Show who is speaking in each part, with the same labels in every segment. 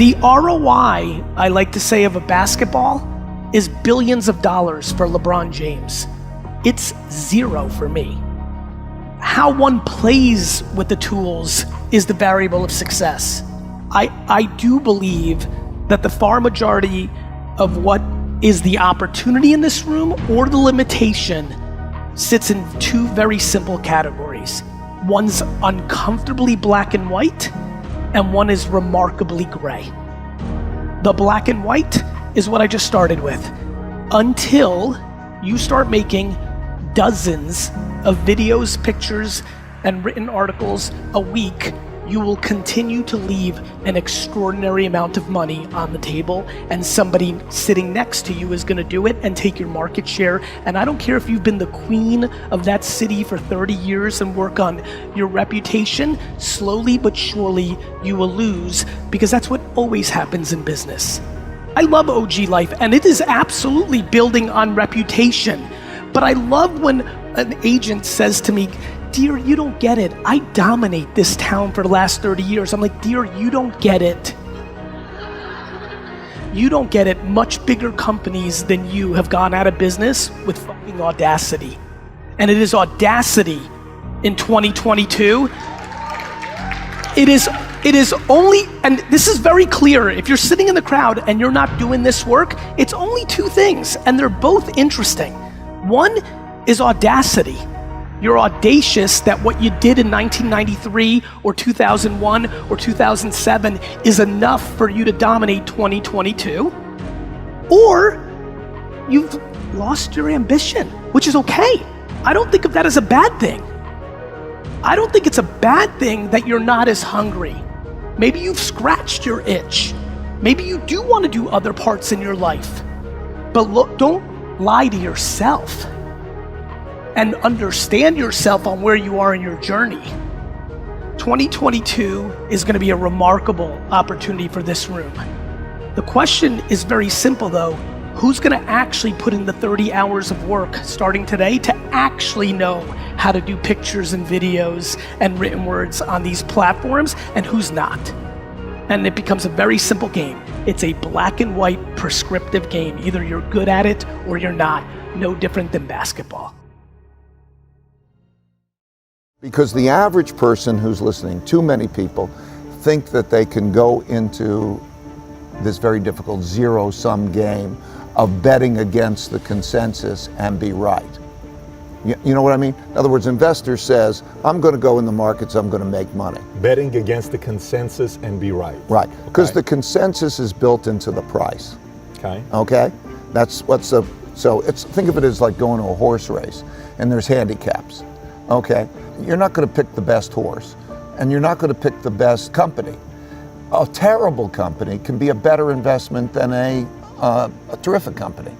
Speaker 1: The ROI, I like to say, of a basketball is billions of dollars for LeBron James. It's zero for me. How one plays with the tools is the variable of success. I do believe that the far majority of what is the opportunity in this room or the limitation sits in two very simple categories. One's uncomfortably black and white, and one is remarkably gray. The black and white is what I just started with. Until you start making dozens of videos, pictures, and written articles a week, you will continue to leave an extraordinary amount of money on the table, and somebody sitting next to you is gonna do it and take your market share. And I don't care if you've been the queen of that city for 30 years and work on your reputation, slowly but surely you will lose, because that's what always happens in business. I love OG life, and it is absolutely building on reputation. But I love when an agent says to me, "Dear, you don't get it. I dominate this town for the last 30 years. I'm like, "Dear, you don't get it. You don't get it. Much bigger companies than you have gone out of business with fucking audacity." And it is audacity in 2022. It is only, and this is very clear, if you're sitting in the crowd and you're not doing this work, it's only two things, and they're both interesting. One is audacity. You're audacious that what you did in 1993 or 2001 or 2007 is enough for you to dominate 2022. Or you've lost your ambition, which is okay. I don't think of that as a bad thing. I don't think it's a bad thing that you're not as hungry. Maybe you've scratched your itch. Maybe you do want to do other parts in your life. But look, don't lie to yourself. And understand yourself on where you are in your journey. 2022 is going to be a remarkable opportunity for this room. The question is very simple though. Who's going to actually put in the 30 hours of work starting today to actually know how to do pictures and videos and written words on these platforms, and who's not? And it becomes a very simple game. It's a black and white prescriptive game. Either you're good at it or you're not. No different than basketball.
Speaker 2: Because the average person who's listening, too many people, think that they can go into this very difficult zero-sum game of betting against the consensus and be right. You know what I mean? In other words, investor says, I'm going to go in the markets, I'm going to make money.
Speaker 3: Betting against the consensus and be right.
Speaker 2: Right, because the consensus is built into the price. Okay? That's what's the, so it's, think of it as like going to a horse race, and there's handicaps. Okay? You're not going to pick the best horse, and you're not going to pick the best company. A terrible company can be a better investment than a terrific company.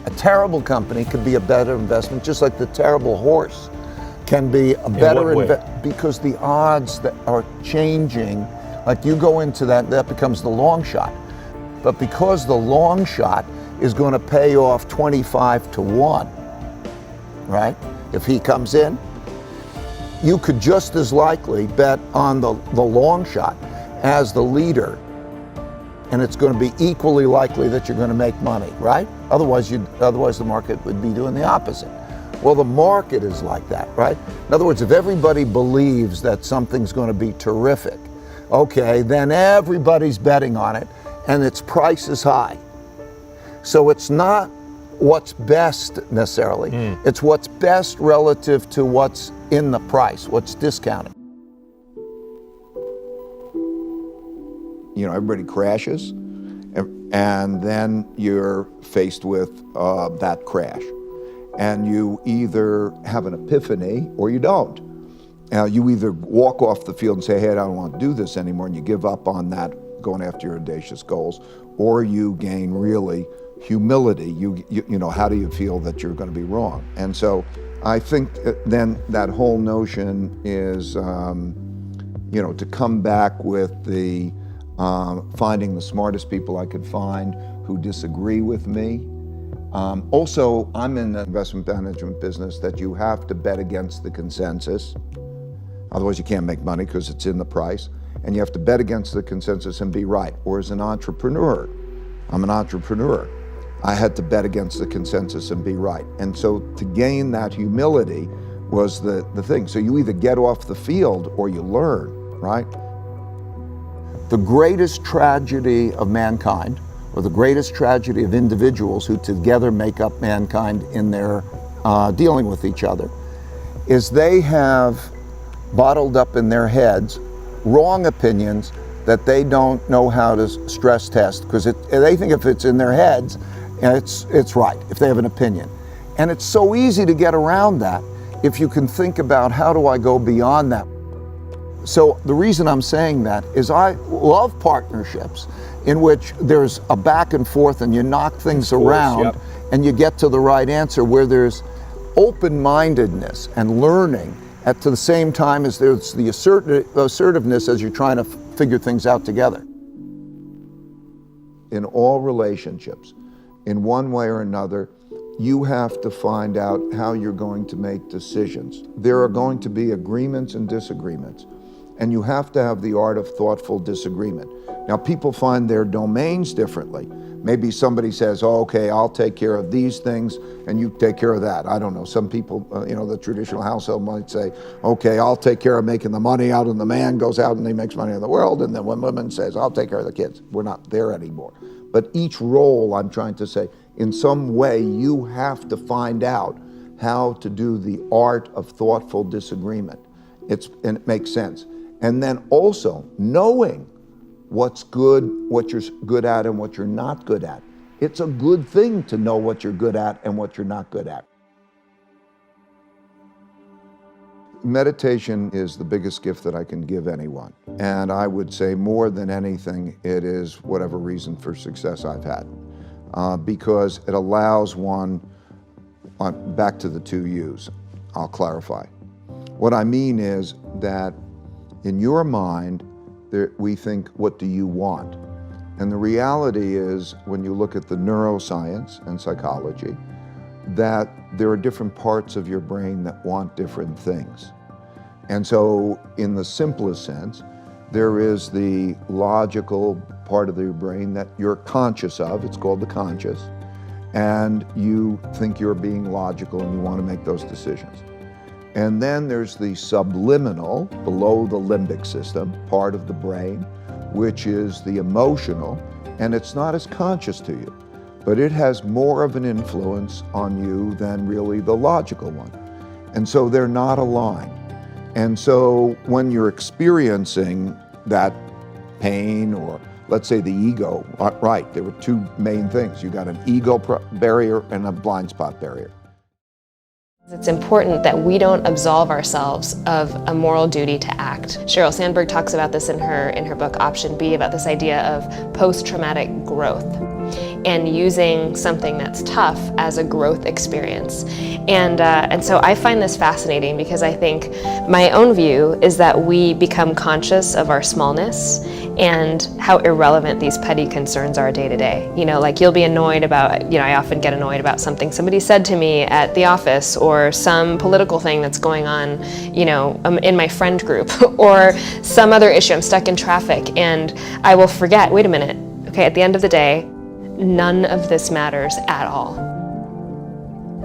Speaker 2: A terrible company could be a better investment, just like the terrible horse can be a better investment, because the odds that are changing, like you go into that becomes the long shot. But because the long shot is going to pay off 25-1, right? If he comes in, you could just as likely bet on the long shot as the leader, and it's going to be equally likely that you're going to make money, right? Otherwise the market would be doing the opposite. Well, the market is like that, right? In other words, if everybody believes that something's going to be terrific, okay, then everybody's betting on it, and its price is high. So it's not what's best necessarily, it's what's best relative to what's in the price, what's discounted. You know, everybody crashes, and then you're faced with that crash. And you either have an epiphany or you don't. You either walk off the field and say, hey, I don't want to do this anymore, and you give up on that, going after your audacious goals, or you gain really humility. You know, how do you feel that you're going to be wrong? And so I think then that whole notion is, you know, to come back with the finding the smartest people I could find who disagree with me. Also, I'm in the investment management business that you have to bet against the consensus. Otherwise you can't make money because it's in the price. and you have to bet against the consensus and be right. Or as an entrepreneur, I'm an entrepreneur, I had to bet against the consensus and be right. And so to gain that humility was the thing. So you either get off the field or you learn, right? The greatest tragedy of mankind, or the greatest tragedy of individuals who together make up mankind in their dealing with each other, is they have bottled up in their heads wrong opinions that they don't know how to stress test, because they think if it's in their heads, it's right, if they have an opinion. And it's so easy to get around that if you can think about, how do I go beyond that? So the reason I'm saying that is I love partnerships in which there's a back and forth and you knock things around and you get to the right answer, where there's open-mindedness and learning at the same time as there's the assertiveness as you're trying to figure things out together. In all relationships, in one way or another, you have to find out how you're going to make decisions. There are going to be agreements and disagreements, and you have to have the art of thoughtful disagreement. Now, people find their domains differently. Maybe somebody says, oh, okay, I'll take care of these things and you take care of that. I don't know. Some people, the traditional household might say, okay, I'll take care of making the money out, and the man goes out and he makes money in the world. And then one woman says, I'll take care of the kids. We're not there anymore. But each role, I'm trying to say, in some way, you have to find out how to do the art of thoughtful disagreement. And it makes sense. And then also knowing what's good, what you're good at, and what you're not good at. It's a good thing to know what you're good at and what you're not good at. Meditation is the biggest gift that I can give anyone. And I would say more than anything, it is whatever reason for success I've had. Because it allows one, back to the 2 U's, I'll clarify. What I mean is that in your mind, we think, what do you want? And the reality is, when you look at the neuroscience and psychology, that there are different parts of your brain that want different things. And so in the simplest sense, there is the logical part of your brain that you're conscious of, it's called the conscious, and you think you're being logical and you want to make those decisions. And then there's the subliminal, below the limbic system, part of the brain, which is the emotional, and it's not as conscious to you, but it has more of an influence on you than really the logical one. And so they're not aligned. And so when you're experiencing that pain, or let's say the ego, right, there were 2 main things. You got an ego barrier and a blind spot barrier.
Speaker 4: It's important that we don't absolve ourselves of a moral duty to act. Sheryl Sandberg talks about this in her book Option B, about this idea of post-traumatic growth and using something that's tough as a growth experience. And so I find this fascinating, because I think my own view is that we become conscious of our smallness and how irrelevant these petty concerns are day to day. Like you'll be annoyed about, I often get annoyed about something somebody said to me at the office, or some political thing that's going on, in my friend group, or some other issue. I'm stuck in traffic and I will forget, wait a minute, okay, at the end of the day, none of this matters at all.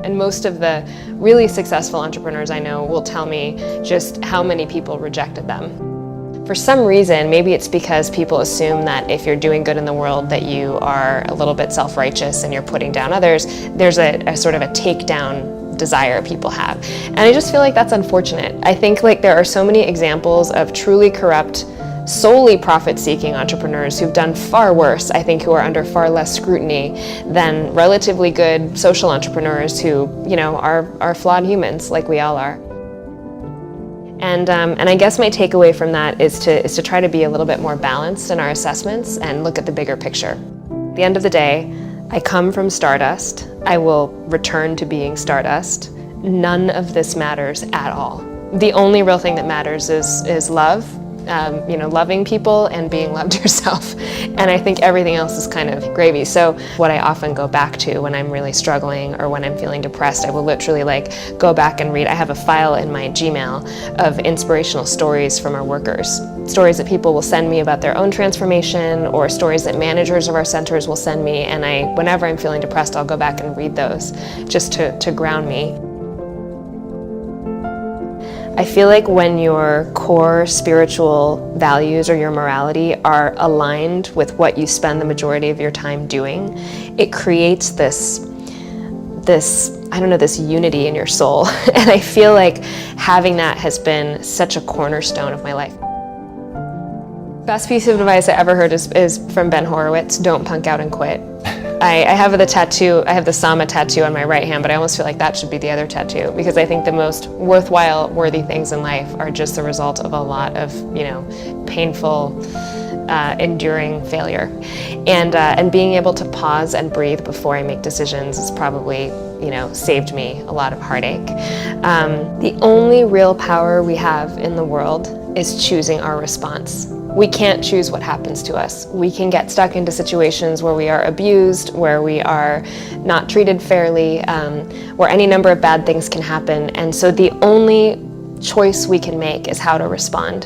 Speaker 4: And most of the really successful entrepreneurs I know will tell me just how many people rejected them. For some reason, maybe it's because people assume that if you're doing good in the world that you are a little bit self-righteous and you're putting down others. There's a sort of a takedown desire people have. And I just feel like that's unfortunate. I think like there are so many examples of truly corrupt, solely profit-seeking entrepreneurs who've done far worse, I think, who are under far less scrutiny than relatively good social entrepreneurs who, are flawed humans like we all are. And I guess my takeaway from that is to try to be a little bit more balanced in our assessments and look at the bigger picture. At the end of the day, I come from stardust. I will return to being stardust. None of this matters at all. The only real thing that matters is love, loving people and being loved yourself. And I think everything else is kind of gravy. So what I often go back to when I'm really struggling or when I'm feeling depressed, I will literally go back and read. I have a file in my Gmail of inspirational stories from our workers. Stories that people will send me about their own transformation, or stories that managers of our centers will send me. And whenever I'm feeling depressed, I'll go back and read those just to ground me. I feel like when your core spiritual values or your morality are aligned with what you spend the majority of your time doing, it creates this unity in your soul. And I feel like having that has been such a cornerstone of my life. Best piece of advice I ever heard is from Ben Horowitz: don't punk out and quit. I have the tattoo, I have the Sama tattoo on my right hand, but I almost feel like that should be the other tattoo, because I think the most worthwhile, worthy things in life are just the result of a lot of, painful, enduring failure. And being able to pause and breathe before I make decisions has probably, saved me a lot of heartache. The only real power we have in the world is choosing our response. We can't choose what happens to us. We can get stuck into situations where we are abused, where we are not treated fairly, where any number of bad things can happen. And so the only choice we can make is how to respond.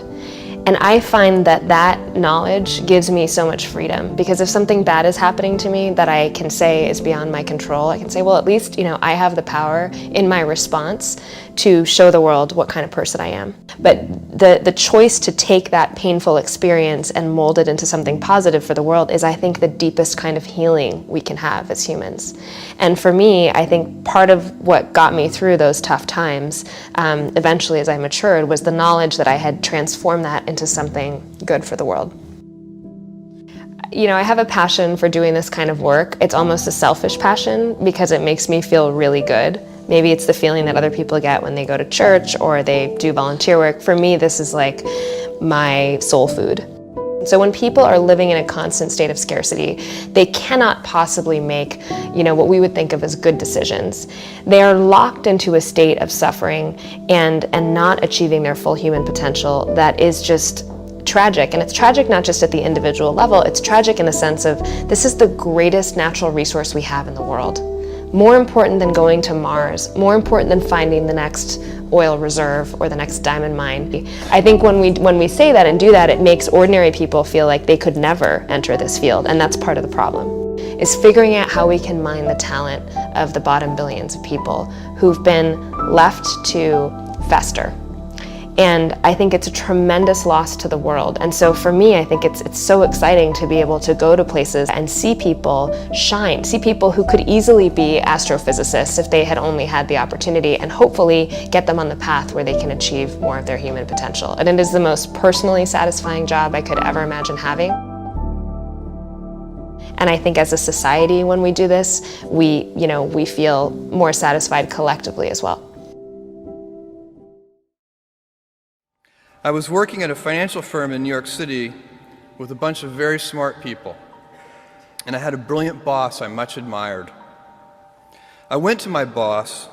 Speaker 4: And I find that knowledge gives me so much freedom, because if something bad is happening to me that I can say is beyond my control, I can say, well, at least, I have the power in my response to show the world what kind of person I am. But the choice to take that painful experience and mold it into something positive for the world is, I think, the deepest kind of healing we can have as humans. And for me, I think part of what got me through those tough times, eventually as I matured, was the knowledge that I had transformed that into something good for the world. I have a passion for doing this kind of work. It's almost a selfish passion because it makes me feel really good. Maybe it's the feeling that other people get when they go to church or they do volunteer work. For me, this is like my soul food. So when people are living in a constant state of scarcity, they cannot possibly make, what we would think of as good decisions. They are locked into a state of suffering and not achieving their full human potential that is just tragic. And it's tragic not just at the individual level, it's tragic in the sense of this is the greatest natural resource we have in the world. More important than going to Mars, more important than finding the next oil reserve or the next diamond mine. I think when we say that and do that, it makes ordinary people feel like they could never enter this field, and that's part of the problem, is figuring out how we can mine the talent of the bottom billions of people who've been left to fester. And I think it's a tremendous loss to the world. And so for me, I think it's so exciting to be able to go to places and see people shine, see people who could easily be astrophysicists if they had only had the opportunity, and hopefully get them on the path where they can achieve more of their human potential. And it is the most personally satisfying job I could ever imagine having. And I think as a society, when we do this, we feel more satisfied collectively as well.
Speaker 5: I was working at a financial firm in New York City with a bunch of very smart people, and I had a brilliant boss I much admired. I went to my boss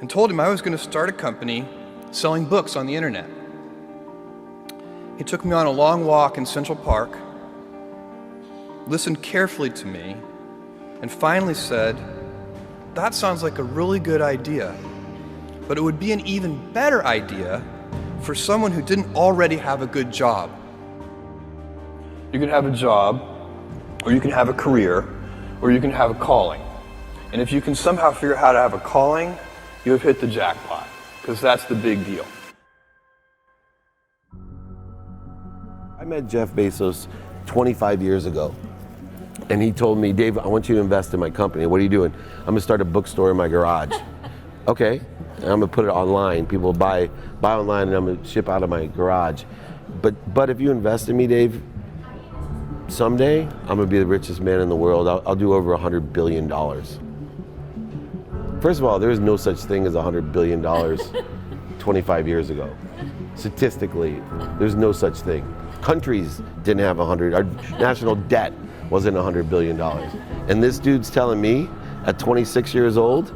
Speaker 5: and told him I was going to start a company selling books on the internet. He took me on a long walk in Central Park, listened carefully to me, and finally said, "That sounds like a really good idea, but it would be an even better idea for someone who didn't already have a good job." You can have a job, or you can have a career, or you can have a calling. And if you can somehow figure out how to have a calling, you have hit the jackpot, because that's the big deal.
Speaker 6: I met Jeff Bezos 25 years ago, and he told me, "Dave, I want you to invest in my company." "What are you doing?" "I'm gonna start a bookstore in my garage." "Okay. And I'm gonna put it online. People buy online, and I'm gonna ship out of my garage. But if you invest in me, Dave, someday I'm gonna be the richest man in the world. I'll do over $100 billion. First of all, there is no such thing as $100 billion 25 years ago. Statistically, there's no such thing. Countries didn't have 100. Our national debt wasn't $100 billion. And this dude's telling me at 26 years old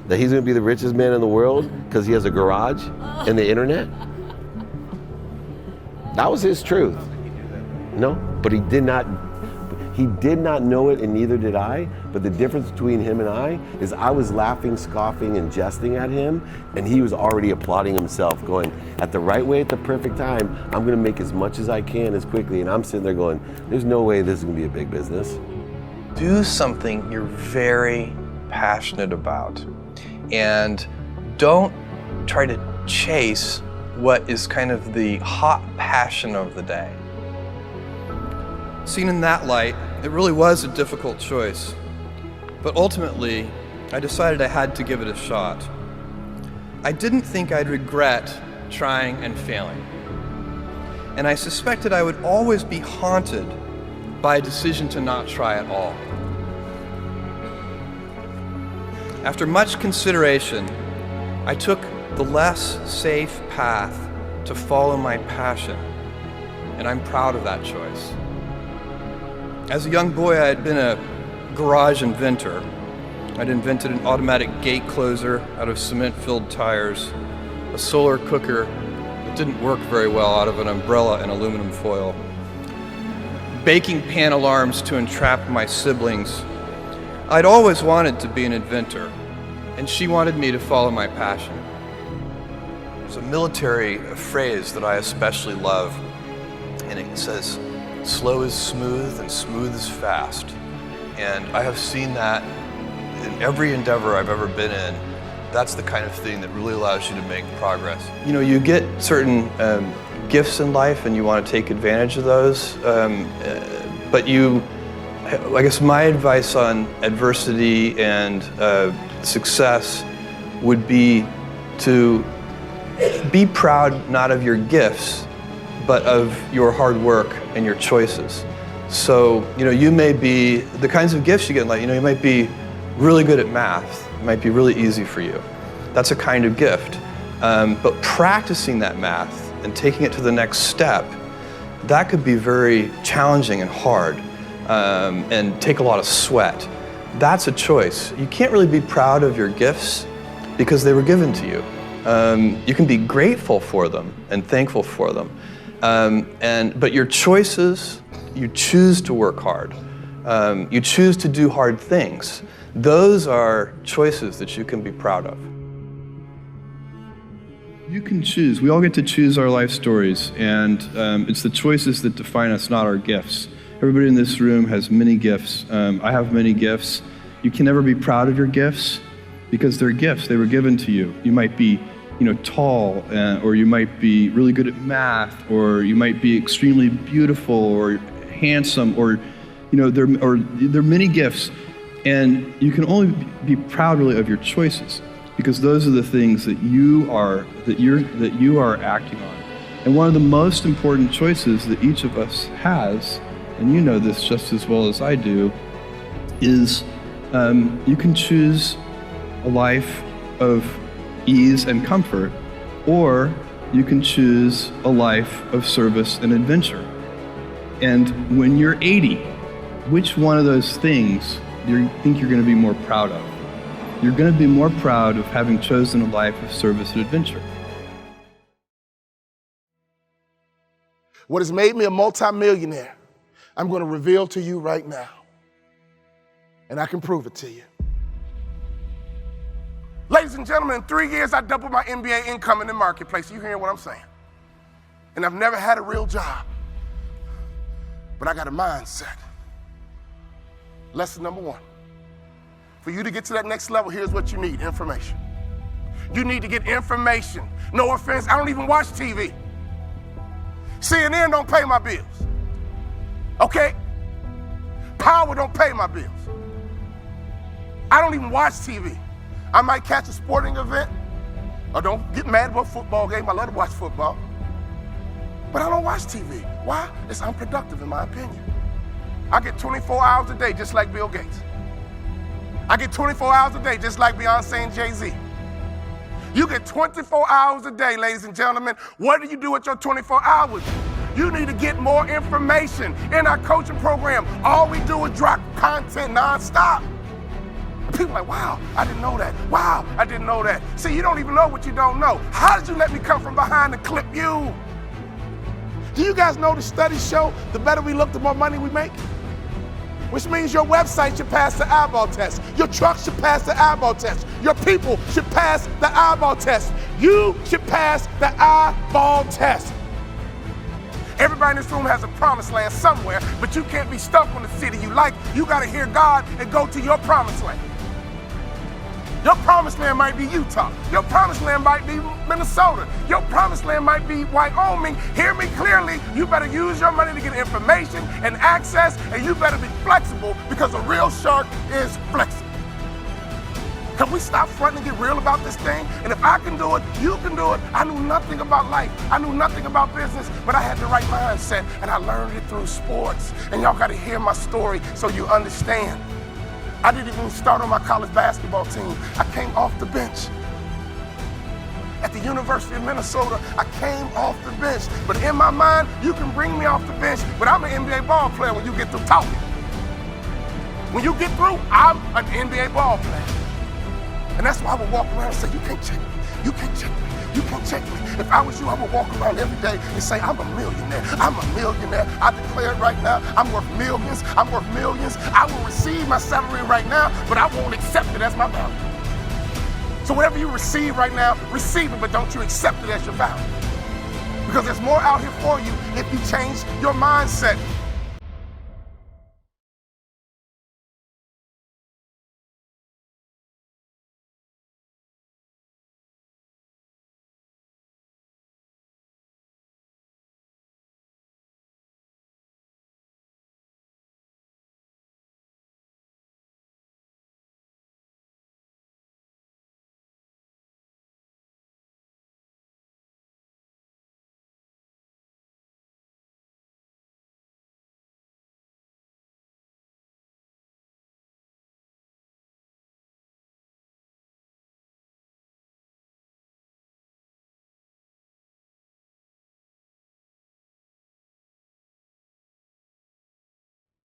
Speaker 6: that he's gonna be the richest man in the world because he has a garage and the internet? That was his truth. No, but he did not know it, and neither did I. But the difference between him and I is I was laughing, scoffing, and jesting at him, and he was already applauding himself, going, at the right way, at the perfect time, I'm gonna make as much as I can as quickly. And I'm sitting there going, there's no way this is gonna be a big business.
Speaker 5: Do something you're very passionate about, and don't try to chase what is kind of the hot passion of the day. Seen in that light, it really was a difficult choice, but ultimately, I decided I had to give it a shot. I didn't think I'd regret trying and failing, and I suspected I would always be haunted by a decision to not try at all. After much consideration, I took the less safe path to follow my passion, and I'm proud of that choice. As a young boy, I had been a garage inventor. I'd invented an automatic gate closer out of cement-filled tires, a solar cooker that didn't work very well out of an umbrella and aluminum foil, baking pan alarms to entrap my siblings. I'd always wanted to be an inventor, and she wanted me to follow my passion. There's a military phrase that I especially love, and it says, slow is smooth and smooth is fast. And I have seen that in every endeavor I've ever been in. That's the kind of thing that really allows you to make progress. You know, you get certain gifts in life and you want to take advantage of those, but I guess my advice on adversity and success would be to be proud not of your gifts, but of your hard work and your choices. So, you may be, the kinds of gifts you get in life, you might be really good at math. It might be really easy for you. That's a kind of gift. But practicing that math and taking it to the next step, that could be very challenging and hard and take a lot of sweat. That's a choice. You can't really be proud of your gifts because they were given to you. You can be grateful for them and thankful for them. But your choices, you choose to work hard. You choose to do hard things. Those are choices that you can be proud of. You can choose. We all get to choose our life stories, and it's the choices that define us, not our gifts. Everybody in this room has many gifts. I have many gifts. You can never be proud of your gifts because they're gifts. They were given to you. You might be tall, or you might be really good at math, or you might be extremely beautiful or handsome, or there are many gifts, and you can only be proud really of your choices because those are the things that you are acting on. And one of the most important choices that each of us has, and you know this just as well as I do, is you can choose a life of ease and comfort, or you can choose a life of service and adventure. And when you're 80, which one of those things do you think you're going to be more proud of? You're going to be more proud of having chosen a life of service and adventure.
Speaker 7: What has made me a multimillionaire, I'm going to reveal to you right now. And I can prove it to you. Ladies and gentlemen, in 3 years, I doubled my MBA income in the marketplace. You hearing what I'm saying? And I've never had a real job. But I got a mindset. Lesson number 1. For you to get to that next level, here's what you need: information. You need to get information. No offense, I don't even watch TV. CNN don't pay my bills. Okay? Power don't pay my bills. I don't even watch TV. I might catch a sporting event, or don't get mad about a football game. I love to watch football. But I don't watch TV. Why? It's unproductive in my opinion. I get 24 hours a day just like Bill Gates. I get 24 hours a day just like Beyonce and Jay-Z. You get 24 hours a day, ladies and gentlemen. What do you do with your 24 hours? You need to get more information. In our coaching program, all we do is drop content nonstop. People are like, wow, I didn't know that. Wow, I didn't know that. See, you don't even know what you don't know. How did you let me come from behind and clip you? Do you guys know the studies show the better we look, the more money we make? Which means your website should pass the eyeball test. Your truck should pass the eyeball test. Your people should pass the eyeball test. You should pass the eyeball test. Everybody in this room has a promised land somewhere, but you can't be stuck on the city you like. You got to hear God and go to your promised land. Your promised land might be Utah. Your promised land might be Minnesota. Your promised land might be Wyoming. Hear me clearly. You better use your money to get information and access, and you better be flexible, because a real shark is flexible. Can we stop fronting and get real about this thing? And if I can do it, you can do it. I knew nothing about life. I knew nothing about business, but I had the right mindset, and I learned it through sports. And y'all got to hear my story so you understand. I didn't even start on my college basketball team. I came off the bench. At the University of Minnesota, I came off the bench. But in my mind, you can bring me off the bench, but I'm an NBA ball player when you get through talking. When you get through, I'm an NBA ball player. And that's why I would walk around and say, you can't check me, you can't check me, you can't check me. If I was you, I would walk around every day and say, I'm a millionaire, I'm a millionaire. I declare it right now, I'm worth millions, I'm worth millions. I will receive my salary right now, but I won't accept it as my value. So whatever you receive right now, receive it, but don't you accept it as your value. Because there's more out here for you if you change your mindset.